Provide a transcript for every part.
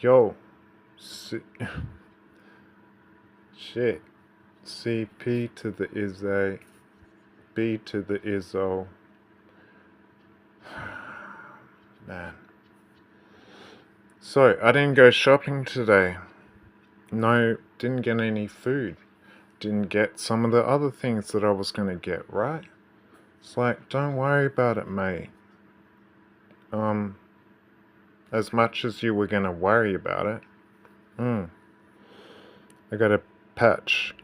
Yo, C- shit. CP to the is A, B to the is O. Man. So, I didn't go shopping today. No, didn't get any food. Didn't get some of the other things that I was gonna get, right? It's like, don't worry about it, mate. As much as you were gonna worry about it. I got a patch.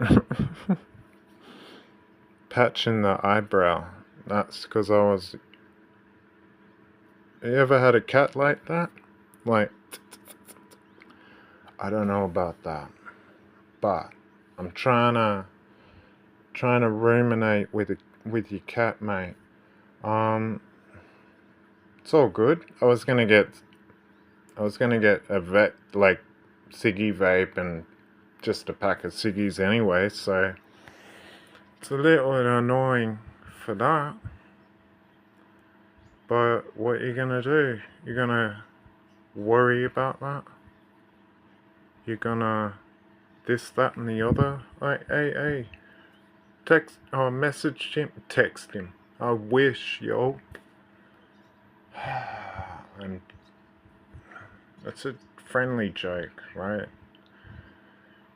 Patch in the eyebrow. That's because I was... You ever had a cat like that? Like, I don't know about that. But I'm trying to ruminate with your cat, mate. It's all good. I was gonna get a vet, like, ciggy vape and just a pack of ciggies anyway, so it's a little annoying for that. But what are you gonna do? You're gonna worry about that? You're gonna this, that, and the other? Like, hey, text or message him, text him. I wish, yo. And that's a friendly joke, right?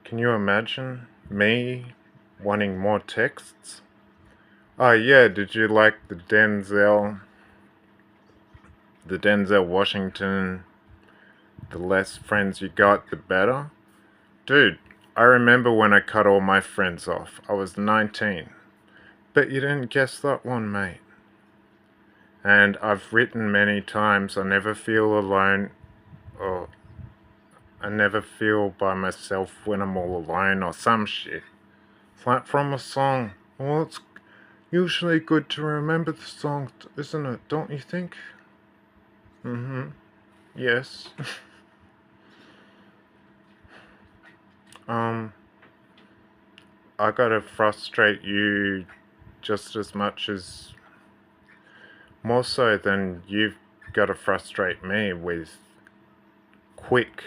Can you imagine me wanting more texts? Oh yeah, did you like the Denzel Washington, the less friends you got, the better? Dude, I remember when I cut all my friends off. I was 19. But you didn't guess that one, mate. And I've written many times, I never feel alone, or I never feel by myself when I'm all alone, or some shit. It's like from a song. Well, it's usually good to remember the song, isn't it? Don't you think? Yes. I gotta frustrate you just as much as... more so than you've gotta frustrate me with quick,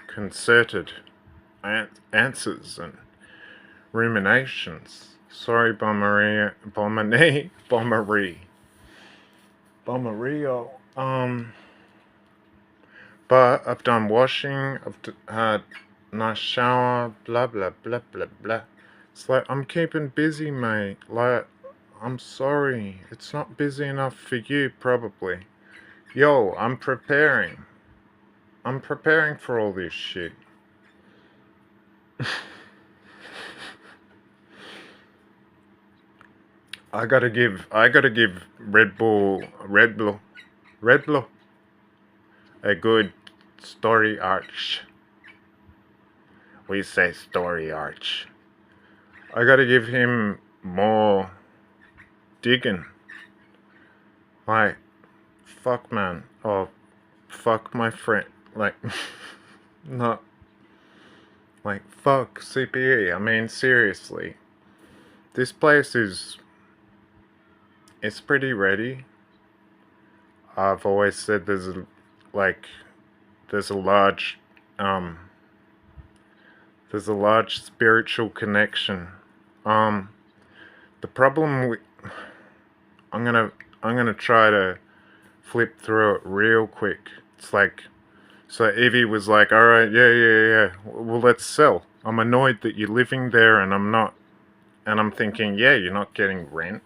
concerted answers and ruminations. Sorry, Bommerio. But I've done washing, I've had a nice shower, blah blah blah blah blah. It's like, I'm keeping busy, mate. Like, I'm sorry, it's not busy enough for you, probably. Yo, I'm preparing for all this shit. I gotta give Red Bull a good story arch. We say story arch. I gotta give him more digging. Like, fuck, man. Oh, fuck my friend. Like, not like, fuck CPE. I mean, seriously. This place it's pretty ready. I've always said there's a large spiritual connection. The problem with... I'm gonna try to flip through it real quick. It's like, so Evie was like, alright, yeah, well, let's sell. I'm annoyed that you're living there and I'm not. And I'm thinking, yeah, you're not getting rent.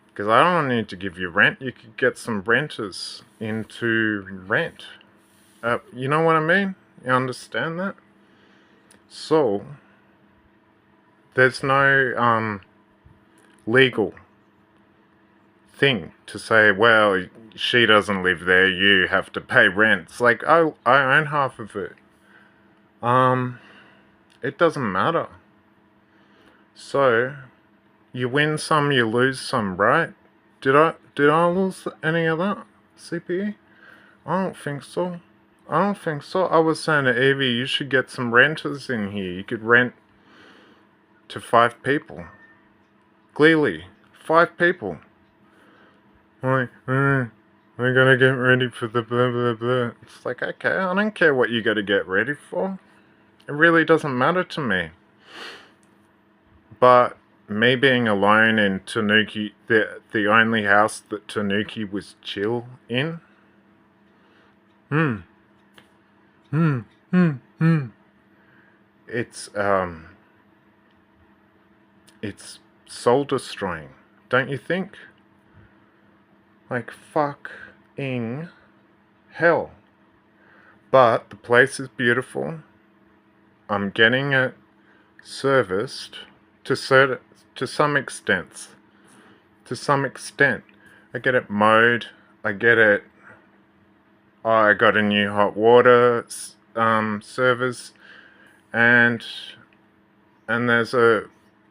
Because I don't need to give you rent. You could get some renters in to rent. You know what I mean? You understand that? So, there's no legal thing to say, well, she doesn't live there, you have to pay rent. It's like, I own half of it. It doesn't matter. So, you win some, you lose some, right? Did I lose any of that, CPE? I don't think so. I was saying to Evie, you should get some renters in here. You could rent to 5 people. Clearly, 5 people. Like, we're gonna get ready for the blah blah blah. It's like, okay, I don't care what you gotta get ready for. It really doesn't matter to me. But me being alone in Tanuki, the only house that Tanuki was chill in. Hmm. Hmm. Hmm. Hmm. It's it's soul destroying, don't you think? Like fucking hell. But the place is beautiful. I'm getting it serviced to some extent. To some extent, I get it mowed. I get it. Oh, I got a new hot water service, and there's a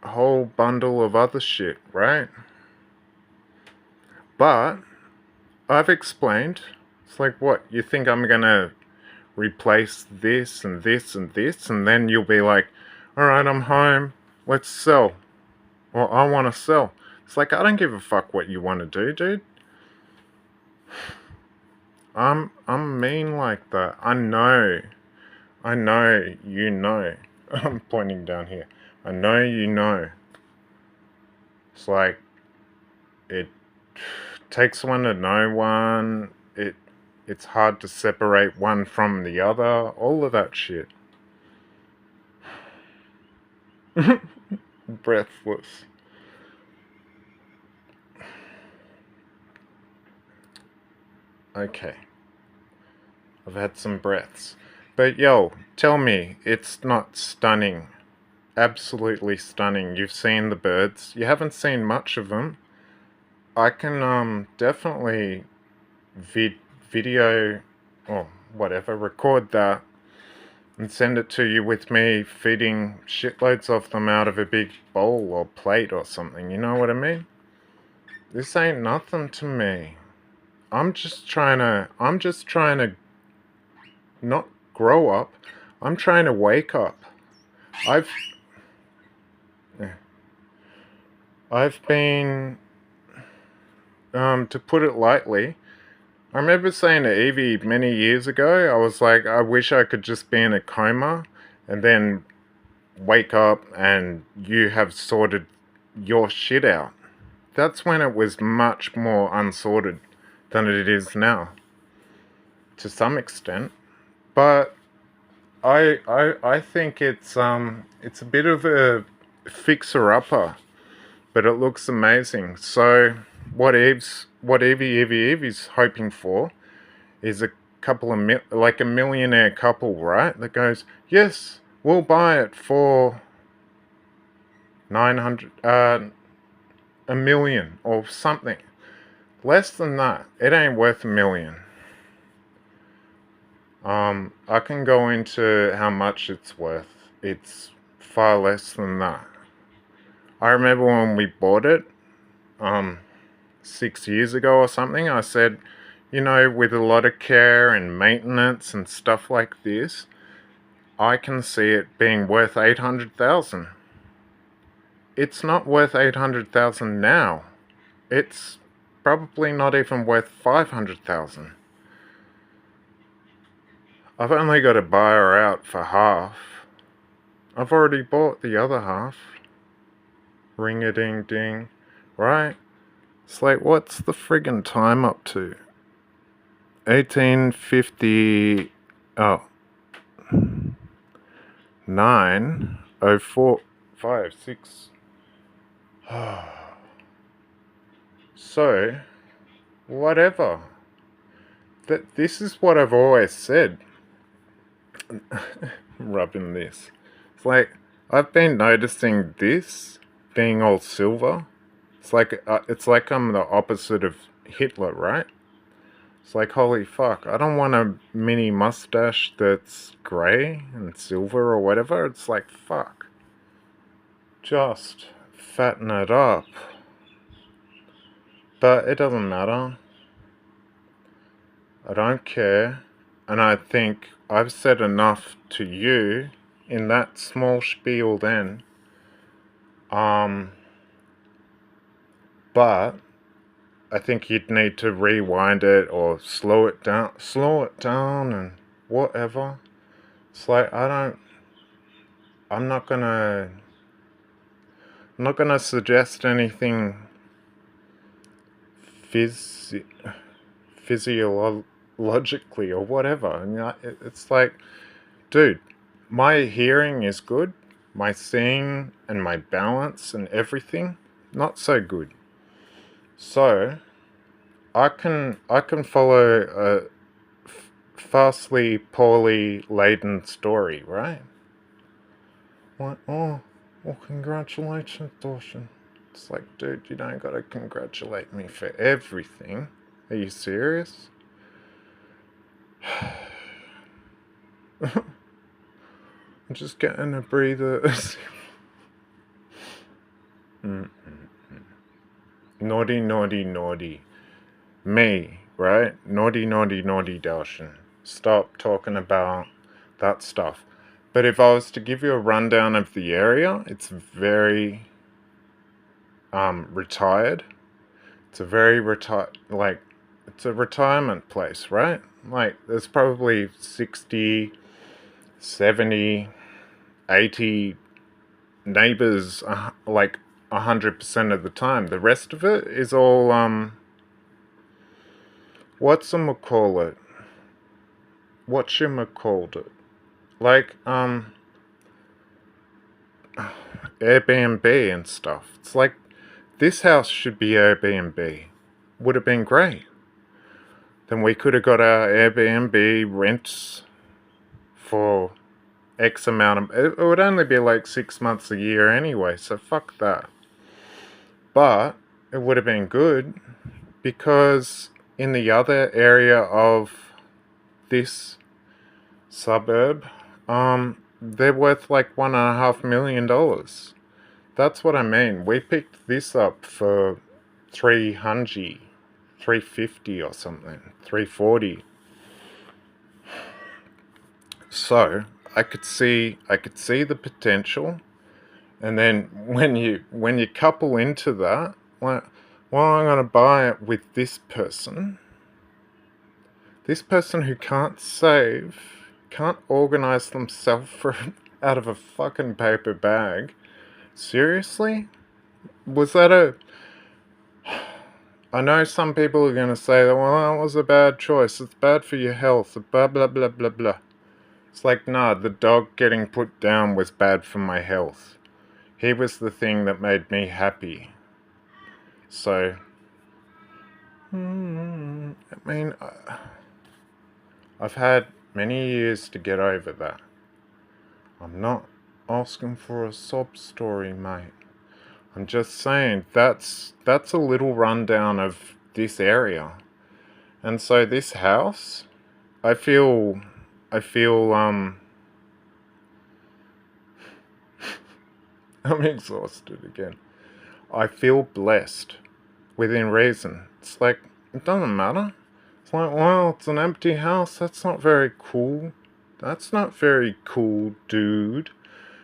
whole bundle of other shit, right? But I've explained. It's like, what, you think I'm gonna replace this and this and this, and then you'll be like, alright, I'm home, let's sell. Or I wanna sell. It's like, I don't give a fuck what you wanna do, dude. I'm mean like that. I know you know. I'm pointing down here. I know you know. It's like, it takes one to know one. It's hard to separate one from the other. All of that shit. Breathless. Okay. I've had some breaths. But yo, tell me, it's not stunning. Absolutely stunning. You've seen the birds. You haven't seen much of them. I can definitely video or whatever, record that and send it to you with me feeding shitloads of them out of a big bowl or plate or something. You know what I mean? This ain't nothing to me. I'm just trying to not grow up. I'm trying to wake up. I've I've been to put it lightly, I remember saying to Evie many years ago, I was like, I wish I could just be in a coma and then wake up and you have sorted your shit out. That's when it was much more unsorted than it is now, to some extent. But I think it's a bit of a fixer upper, but it looks amazing. So what Evie's hoping for is a couple of like a millionaire couple, right? That goes, yes, we'll buy it for 900, a million or something. Less than that. It ain't worth a million. I can go into how much it's worth. It's far less than that. I remember when we bought it, 6 years ago or something, I said, you know, with a lot of care and maintenance and stuff like this, I can see it being worth 800,000. It's not worth 800,000 now. It's probably not even worth 500,000. I've only got to buy her out for half. I've already bought the other half. Ring-a-ding-ding. Right? It's like, what's the friggin' time up to? 1850... Oh. 9:04, 5, 6. So, whatever. This is what I've always said. Rubbing this. It's like, I've been noticing this being all silver. It's like I'm the opposite of Hitler, right? It's like, holy fuck, I don't want a mini mustache that's grey and silver or whatever. It's like, fuck. Just fatten it up. But it doesn't matter. I don't care. And I think I've said enough to you in that small spiel then. But I think you'd need to rewind it or slow it down and whatever. It's like, I'm not gonna, I'm not gonna suggest anything phys- physiologically or whatever. And it's like, dude, my hearing is good, my seeing and my balance and everything, not so good. So I can follow a fastly poorly laden story, right? Like, well, congratulations, Dawson. It's like, dude, you don't gotta congratulate me for everything. Are you serious? I'm just getting a breather. Naughty, naughty, naughty. Me, right? Naughty, naughty, naughty, Dawson. Stop talking about that stuff. But if I was to give you a rundown of the area, it's very retired. It's a very it's a retirement place, right? Like, there's probably 60, 70, 80 neighbors, like 100% of the time. The rest of it is all, whatchamacallit? Whatchamacalled it? Like, Airbnb and stuff. It's like, this house should be Airbnb. Would have been great. Then we could have got our Airbnb rents for X amount of. It would only be like 6 months a year anyway, so fuck that. But it would have been good because in the other area of this suburb, they're worth like $1.5 million. That's what I mean. We picked this up for 300, 350 or something, 340. So I could see the potential, and then when you couple into that, well, I'm gonna buy it with this person who can't save, can't organize themselves for out of a fucking paper bag. Seriously? Was that a... I know some people are going to say that, well, that was a bad choice. It's bad for your health. Blah, blah, blah, blah, blah. It's like, nah, the dog getting put down was bad for my health. He was the thing that made me happy. So, I mean, I've had many years to get over that. I'm not asking for a sob story, mate. I'm just saying that's a little rundown of this area. And so this house, I feel I'm exhausted again. I feel blessed within reason. It's like, it doesn't matter. It's like, well, it's an empty house. That's not very cool. That's not very cool, dude.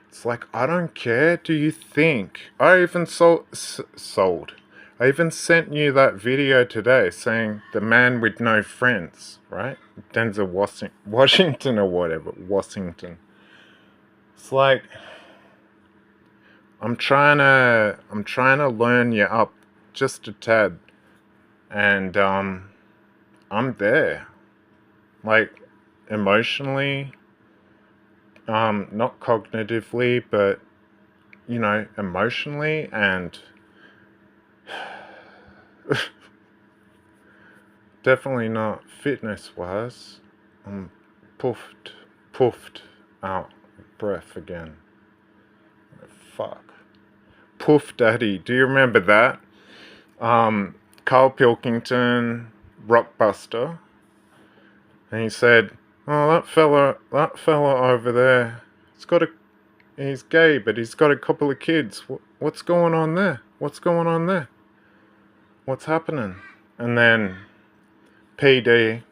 It's like, I don't care. Do you think? I even sold. I even sent you that video today saying the man with no friends, right? Denzel Washington or whatever. Washington. It's like, I'm trying to learn you up just a tad. And I'm there. Like, emotionally, not cognitively, but emotionally, and definitely not fitness wise. I'm puffed out of breath again. Fuck. Puff Daddy. Do you remember that? Carl Pilkington, Rockbuster. And he said, oh, that fella over there, he's gay, but he's got a couple of kids. What's going on there? What's going on there? What's happening? And then PD,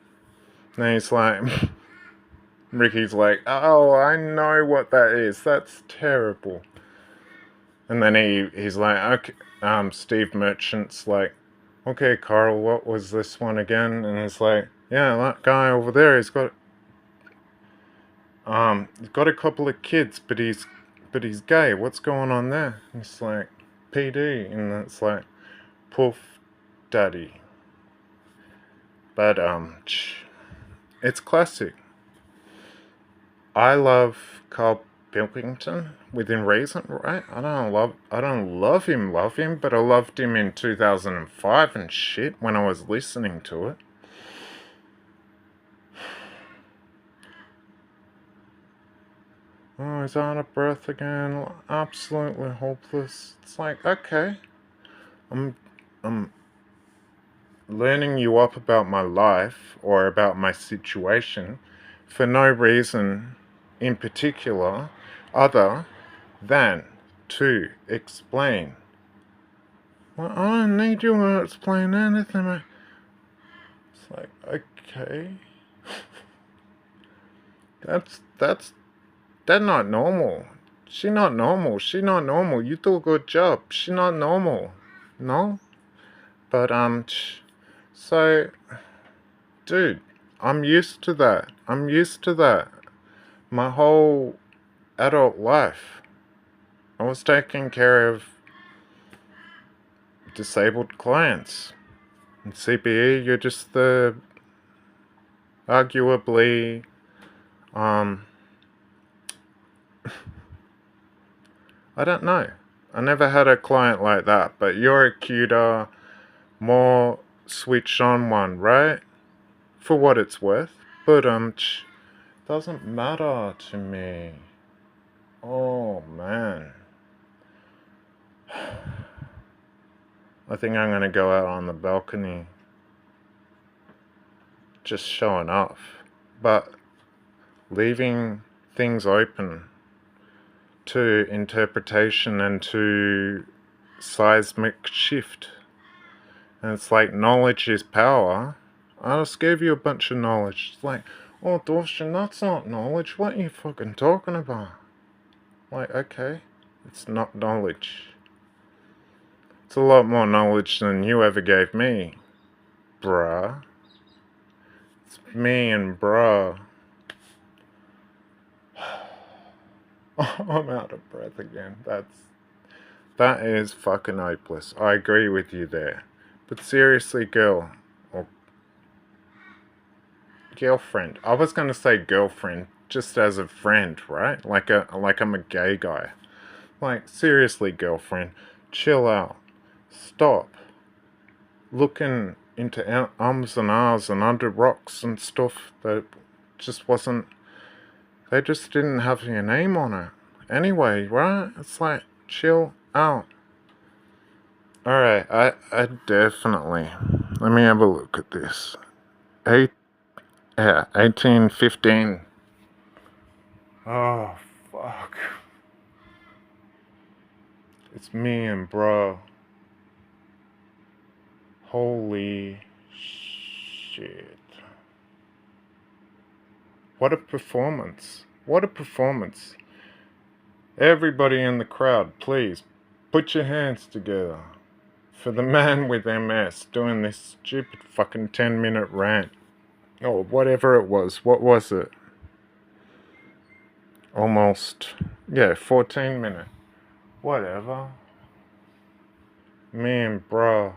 and he's like, Ricky's like, oh, I know what that is. That's terrible. And then he's like, okay, Steve Merchant's like, okay, Carl, what was this one again? And it's like, yeah, that guy over there, he's got a couple of kids, but he's gay. What's going on there? And it's like, PD, and it's like, poof, daddy. But it's classic. I love Carl Pilkington within reason, right? I don't love him, but I loved him in 2005 and shit when I was listening to it. Oh, he's out of breath again. Absolutely hopeless. It's like, okay, I'm learning you up about my life or about my situation for no reason in particular other than to explain. Well, I don't need you to explain anything, mate. It's like, okay. That's not normal. She not normal. She not normal. You do a good job. She not normal. No? But so dude, I'm used to that. I'm used to that. My whole adult life. I was taking care of disabled clients. In CPE, you're just the arguably I don't know. I never had a client like that, but you're a cuter, more switched on one, right? For what it's worth. But doesn't matter to me. Oh man. I think I'm gonna go out on the balcony. Just showing off. But leaving things open to interpretation and to seismic shift. And it's like knowledge is power. I just gave you a bunch of knowledge. It's like, oh, Dawson, that's not knowledge. What are you fucking talking about? Like, okay, it's not knowledge. It's a lot more knowledge than you ever gave me, bruh. It's me and bruh. I'm out of breath again. That is fucking hopeless. I agree with you there. But seriously, girl, or girlfriend. I was gonna say girlfriend just as a friend, right? Like I'm a gay guy. Like, seriously, girlfriend, chill out. Stop looking into ums and ahs and under rocks and stuff that just wasn't. They just didn't have your name on it. Anyway, right? It's like, chill out. Alright, I definitely. Let me have a look at this. 1815. Oh, fuck. It's me and bro. Holy shit. What a performance. What a performance. Everybody in the crowd, please, put your hands together for the man with MS doing this stupid fucking 10-minute rant. Or whatever it was. What was it? Almost, 14-minute. Whatever. Me and bro.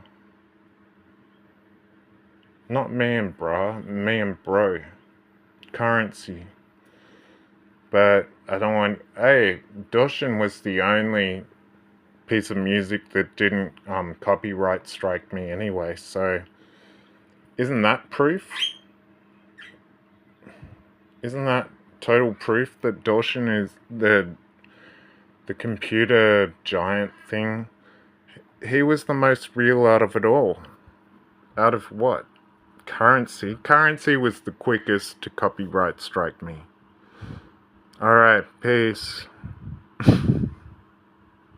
Not me and bro, me and bro. Currency. But I don't want. Hey, Doshin was the only piece of music that didn't copyright strike me anyway, so isn't that proof? Isn't that total proof that Doshin is the computer giant thing? He was the most real out of it all. Out of what? Currency. Currency was the quickest to copyright strike me. Alright, peace.